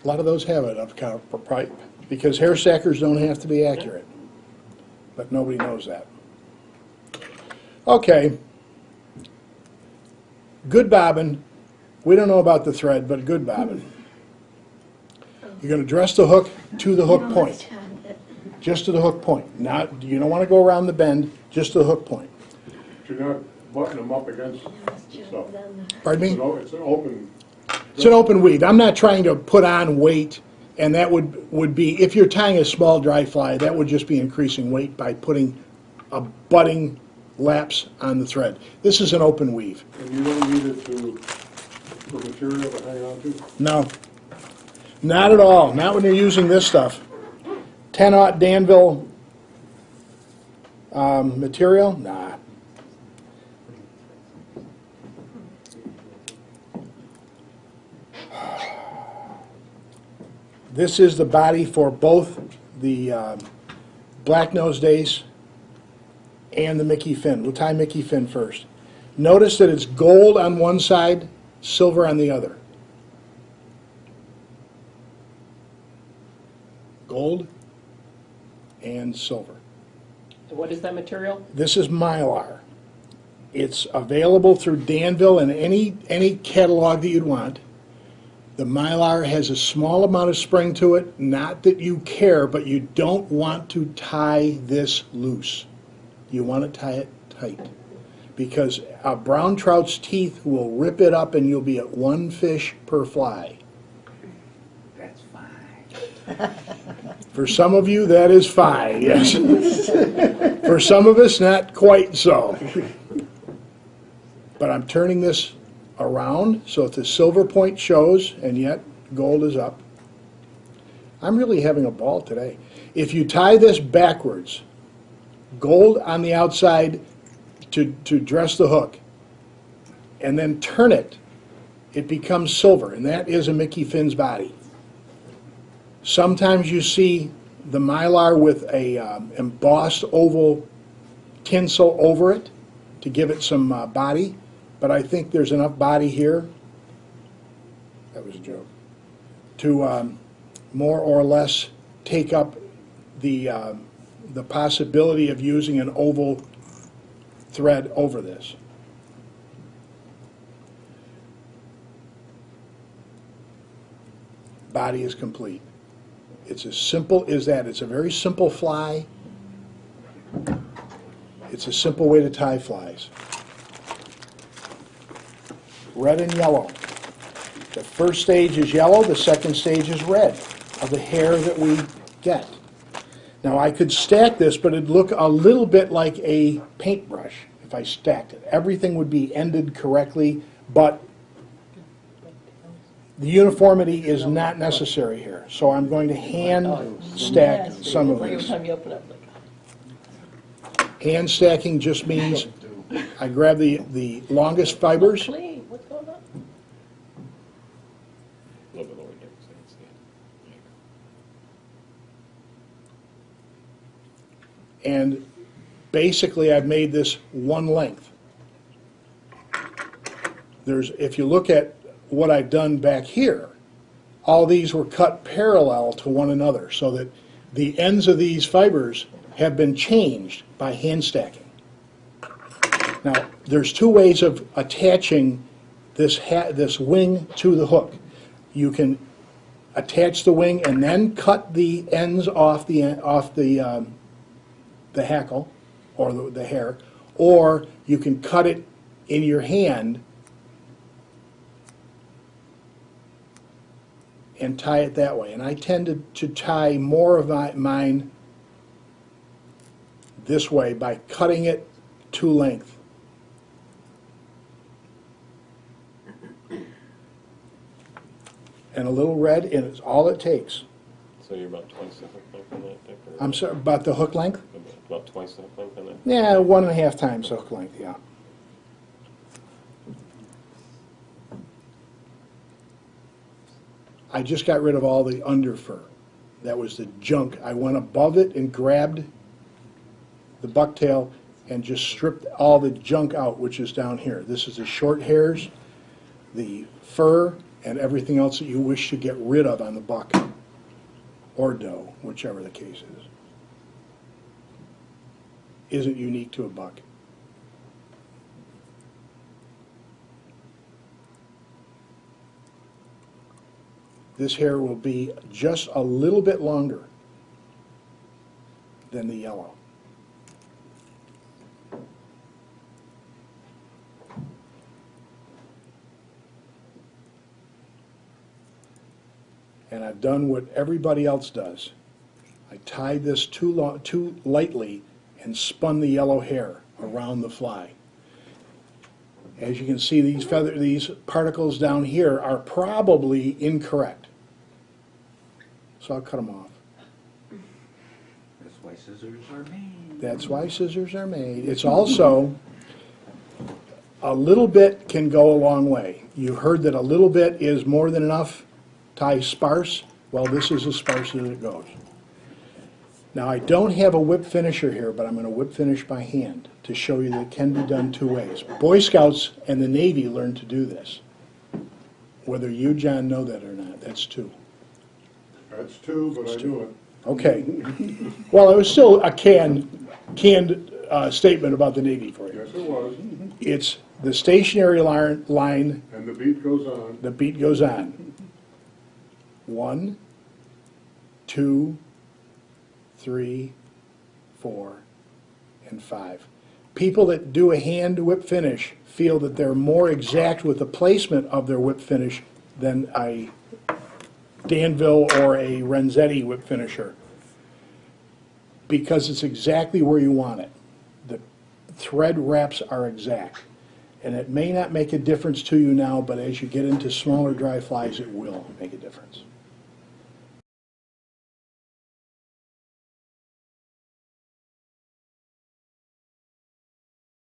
A lot of those have it of copper pipe, because hair stackers don't have to be accurate. But nobody knows that. Okay. Good bobbin. We don't know about the thread, but good bobbin. You're going to dress the hook to the hook point. Just to the hook point. Not, you don't want to go around the bend, just to the hook point. You're not buttoning them up against stuff. Pardon me? It's an open. It's an open weave. I'm not trying to put on weight, and that would be, if you're tying a small dry fly, that would just be increasing weight by putting a butting lapse on the thread. This is an open weave. And you don't need it for material to hang on to? No. Not at all. Not when you're using this stuff. 10-aught Danville material? Nah. This is the body for both the Black Nose Dace and the Mickey Finn. We'll tie Mickey Finn first. Notice that it's gold on one side, silver on the other. Gold and silver. What is that material? This is Mylar. It's available through Danville and any catalog that you'd want. The Mylar has a small amount of spring to it, not that you care, but you don't want to tie this loose. You want to tie it tight, because a brown trout's teeth will rip it up and you'll be at one fish per fly. That's fine. For some of you, that is fine, yes. For some of us, not quite so. But I'm turning this around so that the silver point shows, and yet gold is up. I'm really having a ball today. If you tie this backwards, gold on the outside to dress the hook, and then turn it, it becomes silver, and that is a Mickey Finn's body. Sometimes you see the Mylar with a embossed oval tinsel over it to give it some body, but I think there's enough body here, that was a joke, to more or less take up the possibility of using an oval thread over this. Body is complete. It's as simple as that. It's a very simple fly. It's a simple way to tie flies. Red and yellow. The first stage is yellow, the second stage is red of the hair that we get. Now I could stack this, but it'd look a little bit like a paintbrush if I stacked it. Everything would be ended correctly, but the uniformity is not necessary here. So I'm going to hand stack some of these. Hand stacking just means I grab the longest fibers. What's going on? And basically I've made this one length. If you look at what I've done back here, all these were cut parallel to one another so that the ends of these fibers have been changed by hand stacking. Now, there's two ways of attaching this wing to the hook. You can attach the wing and then cut the ends off the hackle or the hair, or you can cut it in your hand and tie it that way. And I tend to tie more of mine this way by cutting it to length. And a little red, and it's all it takes. So you're about twice the hook length on that, Dick? I'm sorry, about the hook length? About twice the hook length on that? Yeah, 1.5 times hook length, yeah. I just got rid of all the under fur. That was the junk. I went above it and grabbed the bucktail and just stripped all the junk out, which is down here. This is the short hairs, the fur, and everything else that you wish to get rid of on the buck or doe, whichever the case is, isn't unique to a buck. This hair will be just a little bit longer than the yellow. And I've done what everybody else does. I tied this too lightly and spun the yellow hair around the fly. As you can see, these particles down here are probably incorrect. So I'll cut them off. That's why scissors are made. That's why scissors are made. It's also, a little bit can go a long way. You heard that a little bit is more than enough. Tie sparse. Well, this is as sparse as it goes. Now, I don't have a whip finisher here, but I'm going to whip finish by hand to show you that it can be done two ways. Boy Scouts and the Navy learned to do this. Whether you, John, know that or not, that's two. That's two, but I knew it. Okay. Well, it was still a canned statement about the Navy for you. Yes, it was. It's the stationary line, And the beat goes on. the beat goes on. 1, 2, 3, 4, and 5. People that do a hand whip finish feel that they're more exact with the placement of their whip finish than a Danville or a Renzetti whip finisher, because it's exactly where you want it. The thread wraps are exact. And it may not make a difference to you now, but as you get into smaller dry flies, it will make a difference.